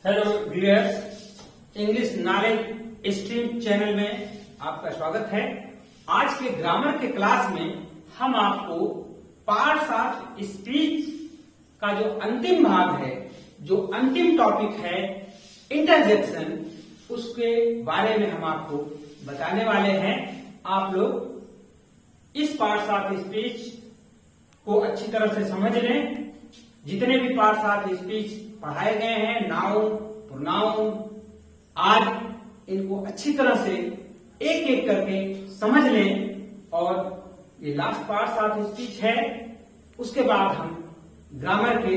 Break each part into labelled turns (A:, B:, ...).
A: Hello viewers, English knowledge stream channel में आपका स्वागत है। आज के ग्रामर के क्लास में हम आपको पार्ट्स ऑफ स्पीच का जो अंतिम भाग है, जो अंतिम टॉपिक है इंटरजेक्शन, उसके बारे में हम आपको बताने वाले हैं। आप लोग इस पार्ट्स ऑफ स्पीच को अच्छी तरह से समझ लें। जितने भी पार्ट्स ऑफ स्पीच पढ़ाए गए हैं, नाउन, प्रोनाउन, आज इनको अच्छी तरह से एक एक करके समझ लें। और ये लास्ट पार्ट्स ऑफ स्पीच है। उसके बाद हम ग्रामर के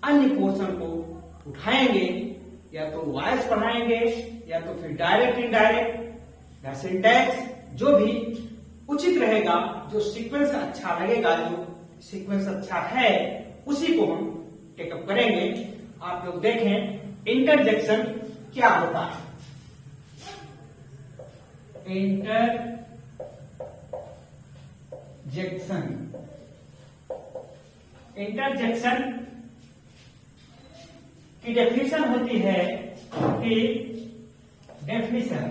A: अन्य पोर्शन को उठाएंगे, या तो वॉइस पढ़ाएंगे या तो फिर डायरेक्ट इनडायरेक्ट या सिंटैक्स, जो भी उचित रहेगा, जो सीक्वेंस अच्छा लगेगा, जो सीक्वेंस अच्छा है, उसी को हम टेकअप करेंगे। आप लोग देखें इंटरजेक्शन क्या होता है। इंटरजेक्शन की डेफिनेशन होती है कि definition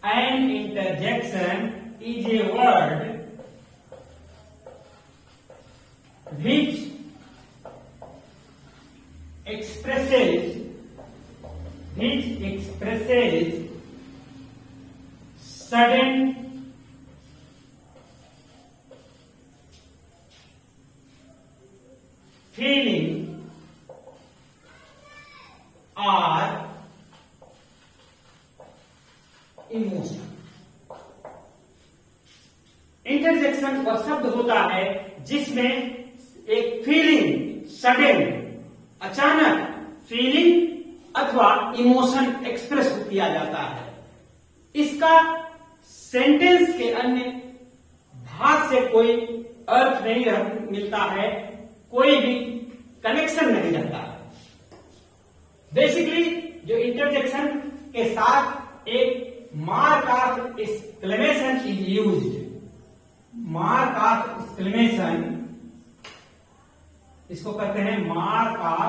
A: an interjection is a word which expresses sudden feeling or emotion. Interjection वह शब्द होता है जिसमें एक फीलिंग, सडन, अचानक फीलिंग अथवा इमोशन एक्सप्रेस किया जाता है। इसका सेंटेंस के अन्य भाग से कोई अर्थ नहीं मिलता है, कोई भी कनेक्शन नहीं रहता है। बेसिकली जो इंटरजेक्शन के साथ एक mark of exclamation is used. Mark of exclamation, इसको कहते हैं mark of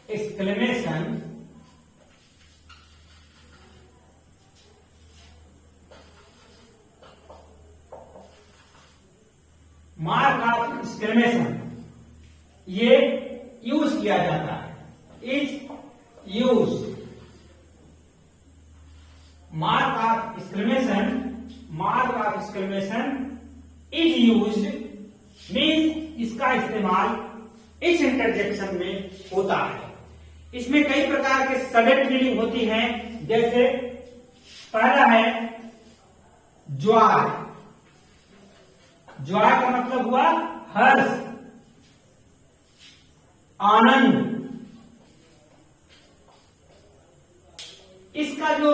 A: exclamation. Mark of exclamation ये यूज किया जाता है, is use. Mark of exclamation is used means इसका इस्तेमाल इस इंटरजेक्शन में होता है। इसमें कई प्रकार के सडन फीलिंग होती हैं, जैसे पहला है जॉय। जॉय का मतलब हुआ हर्ष, आनंद। इसका जो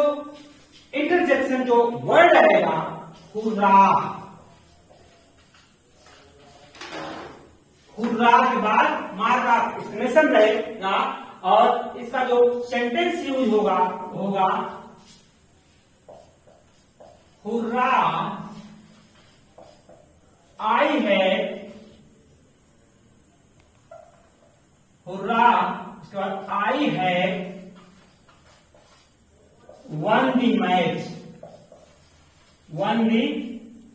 A: इंटरजेक्शन जो वर्ड रहेगा हुर्रा। हुर्रा के बाद मार्क ऑफ एक्सक्लेमेशन रहेगा और इसका जो सेंटेंस यूज होगा हुर्रा आई है। हुर्रा, उसके बाद आई है won the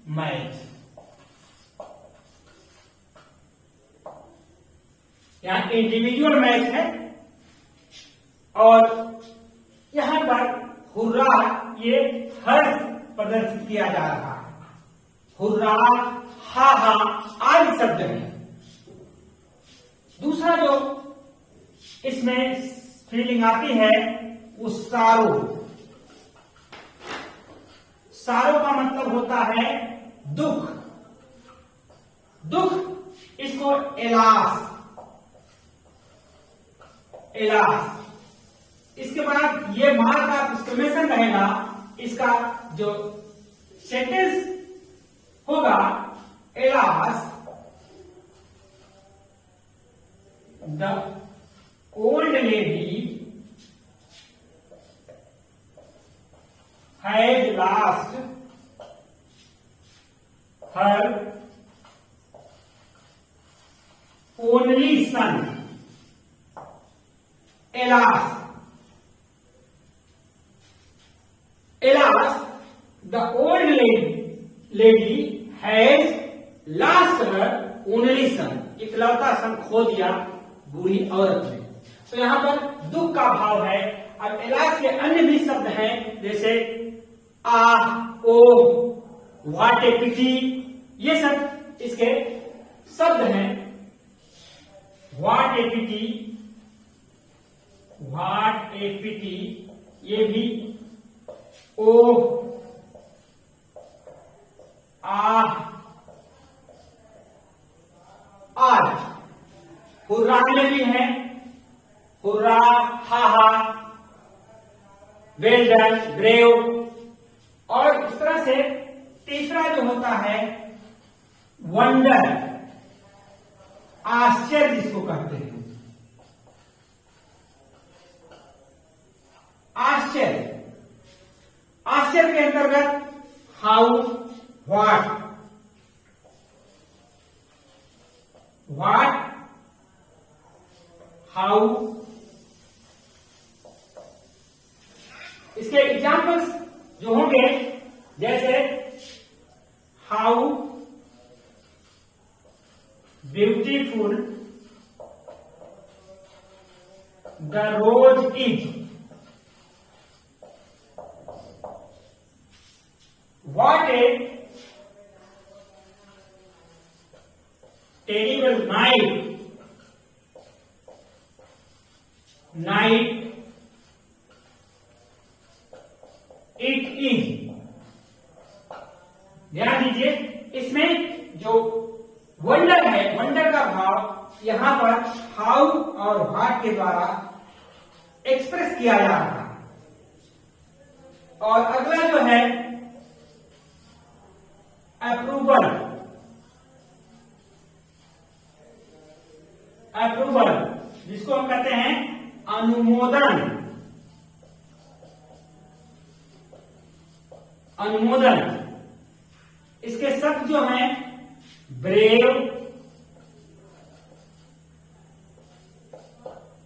A: match। यहां इंडिविजुअल मैच है और यहां पर हुर्रा ये हर्ष प्रदर्शित किया जा रहा है। हुर्रा, हा हा आदि शब्द है। दूसरा जो इसमें फीलिंग आती है वो सारो। सारो का मतलब होता है दुख। दुख, इसको एलास। इसके बाद ये मार्क ऑफ एक्सक्लेमेशन रहेगा। इसका जो सेंटेंस होगा alas the old lady has last her only son. Alas, the old lady has lost her only son. इकलौता सन खो दिया बूढ़ी औरत ने। तो यहां पर दुख का भाव है। अब एलास के अन्य भी शब्द हैं, जैसे ओ, व्हाट ए पिटी, ये सब इसके शब्द हैं। व्हाट ए पिटी, व्हाट ए पिटी, ये भी ओ, आज। हुर्रा में भी है, हुर्रा, हा, वेल डन, ब्रेव। और इस तरह से तीसरा जो होता है वंडर, आश्चर्य जिसको कहते हैं, आश्चर्य। आश्चर्य के अंतर्गत हाउ, व्हाट, हाउ। इसके एग्जाम्पल्स जो होंगे, जैसे how beautiful the rose is, what a terrible night it is. ध्यान दीजिए, इसमें जो वंडर है, वंडर का भाव यहां पर हाउ और व्हाट के द्वारा एक्सप्रेस किया जा रहा है। और अगला जो है अप्रूवल, जिसको हम कहते हैं अनुमोदन, इसके शब्द जो हैं ब्रेव,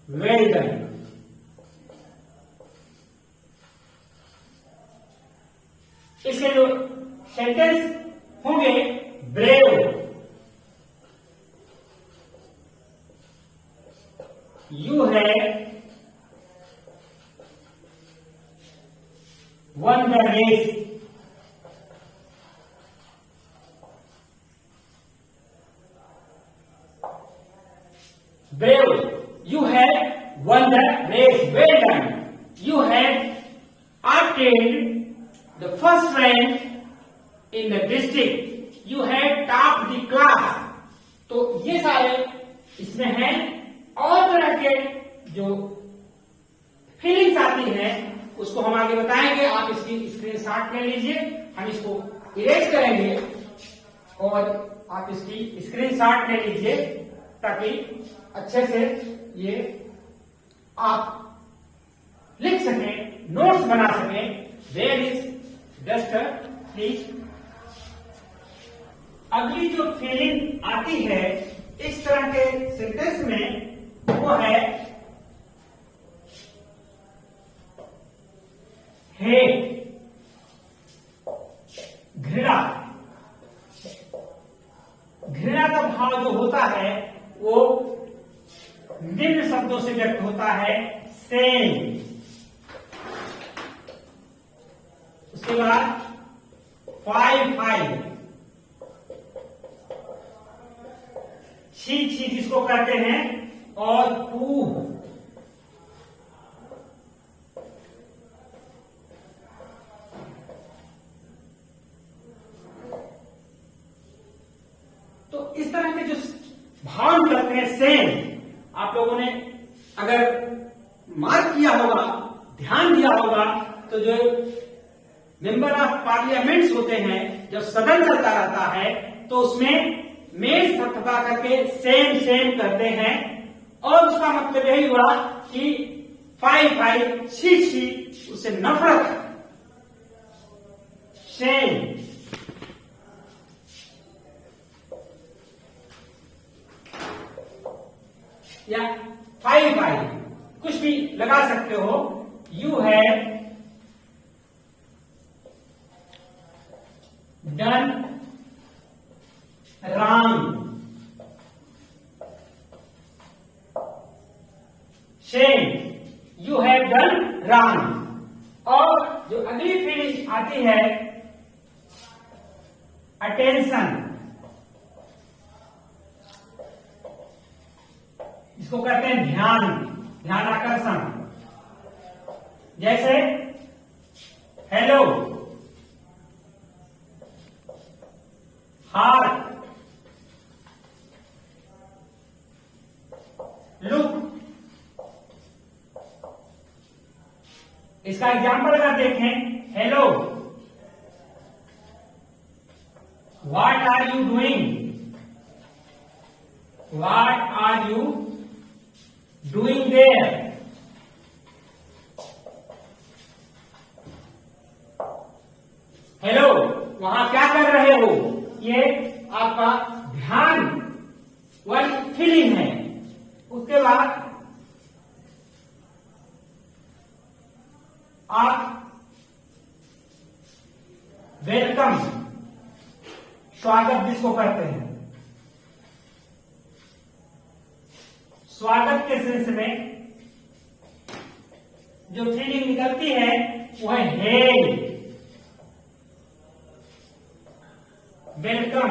A: वेल डन। इसके जो सेंटेंस होंगे, brave, you have won the race, brave, you have won the race, well done, you have attained the first rank in the district, you have topped the class। तो ये सारे इसमें हैं। और तरह के जो फीलिंग्स आती हैं उसको हम आगे बताएंगे। आप इसकी स्क्रीनशॉट ले लीजिए, हम इसको इरेज करेंगे और आप इसकी स्क्रीनशॉट ले लीजिए ताकि अच्छे से ये आप लिख सकें, नोट्स बना सकें। There is just please. अगली जो फीलिंग आती है इस तरह के सेंटेंस में, वो है हे, घृणा। घृणा का भाव जो होता है वो निम्न शब्दों से व्यक्त होता है, सेम। उसके बाद फाइव, छी जिसको कहते हैं, और पू। तो इस तरह के जो भाव निकलते हैं सेम, आप लोगों ने अगर मार्क किया होगा, ध्यान दिया होगा, तो जो मेंबर ऑफ पार्लियामेंट्स होते हैं, जब सदन चलता रहता है तो उसमें मेज थपथपा करके सेम करते हैं, और उसका मतलब यही हुआ कि फाइव छी उससे नफरत। shame, या 5 कुछ भी लगा सकते हो। You have done wrong, shame, you have done wrong. और जो अगली फीलिंग आती है अटेंशन, इसको कहते हैं ध्यान, ध्यान आकर्षण। जैसे हेलो, हार्ट, लुक। इसका एग्जाम्पल अगर देखें, hello, what are you doing, what are you doing there. Hello, वहां क्या कर रहे हो, ये आपका ध्यान वाली फीलिंग है। उसके बाद आप वेलकम, स्वागत जिसको करते हैं, स्वागत के सेंस में जो फीलिंग निकलती है वो है हेल, वेलकम।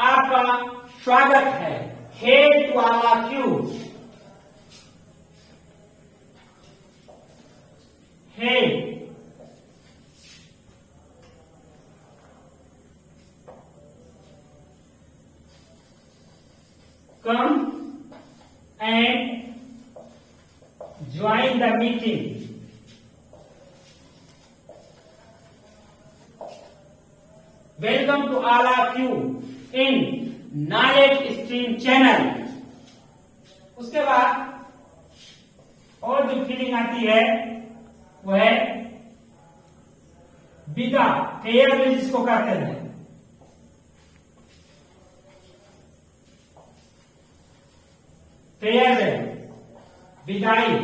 A: आपका स्वागत है, hail to all of you, hail. Come and join the meeting, welcome to all of you in knowledge stream channel. उसके बाद और जो फीलिंग आती है वो है विदा, फेयरवेल जिसको कहते हैं। फेयरवेल, विदाई,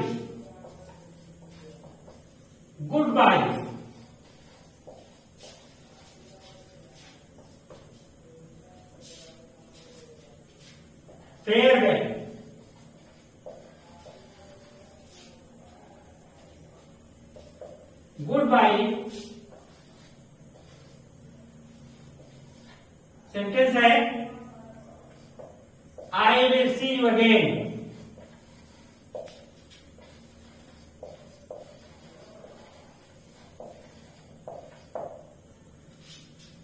A: goodbye. Farewell, goodbye. Sentence है I will see you again.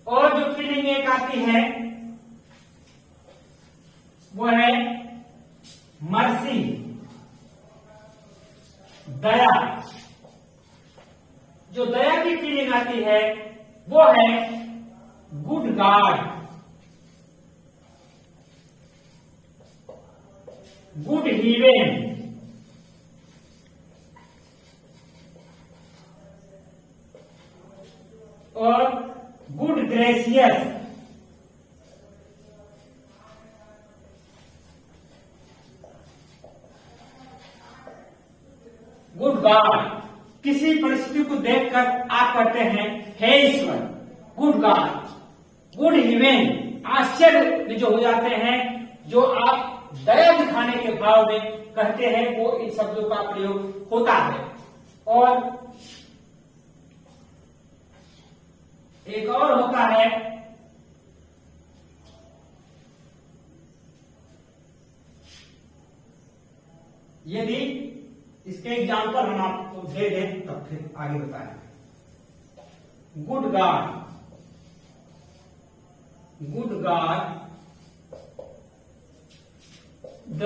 A: और जो फीलिंग एक आती है वो है मर्सी, दया। जो दया की फीलिंग आती है वो है गुड गॉड, गुड हीवेन। और गुड ग्रेसियस। गुड गॉड, किसी परिस्थिति को देखकर आप कहते हैं हे ईश्वर, गुड गॉड। गुड ह्यूमन, आश्चर्य में जो हो जाते हैं, जो आप दया दिखाने के भाव में कहते हैं, वो इन शब्दों का प्रयोग होता है। और एक और होता है यदि इसके एग्जाम्पल हम आपको दे दें तब फिर आगे बताएं। Good God, good God, the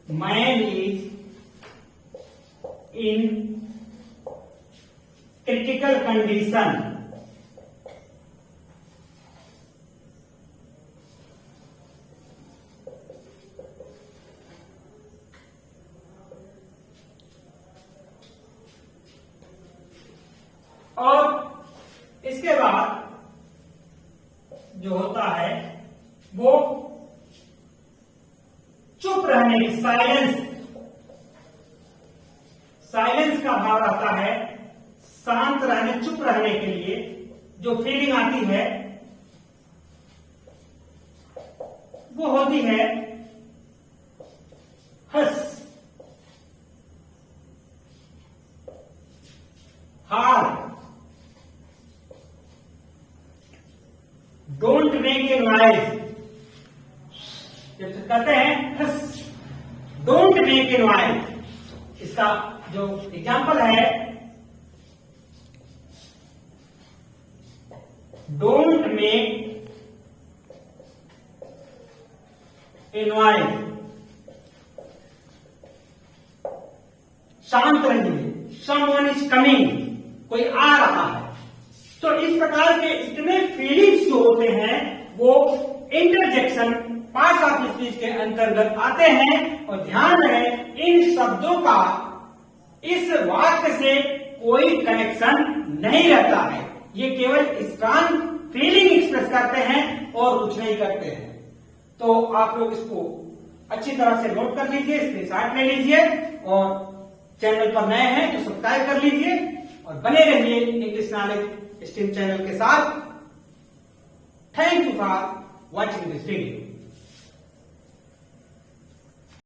A: man is in critical condition. और इसके बाद जो होता है वो चुप रहने की, साइलेंस का भाव आता है। शांत रहने, चुप रहने के लिए जो फीलिंग आती है वो होती है हस, हार, डोंट मेक ए नॉइज। जब कहते हैं हस, डोंट मेक ए नॉइज, इसका जो एग्जाम्पल है, डोंट मेक ए नॉइज, शांत रहिए, समवन इज कमिंग, कोई आ रहा है। तो इस प्रकार के इतने फीलिंग्स जो होते हैं वो इंटरजेक्शन पार्ट्स ऑफ स्पीच के अंतर्गत आते हैं। और ध्यान रहे, इन शब्दों का इस वाक्य से कोई कनेक्शन नहीं रहता है, ये केवल स्ट्रॉन्ग फीलिंग एक्सप्रेस करते हैं और कुछ नहीं करते हैं। तो आप लोग इसको अच्छी तरह से नोट कर लीजिए, स्क्रीनशॉट ले लीजिए, और चैनल पर नए हैं तो सब्सक्राइब कर लीजिए और बने रहिए इंग्लिश नॉलेज स्ट्रीम चैनल के साथ। Thank you for watching this video.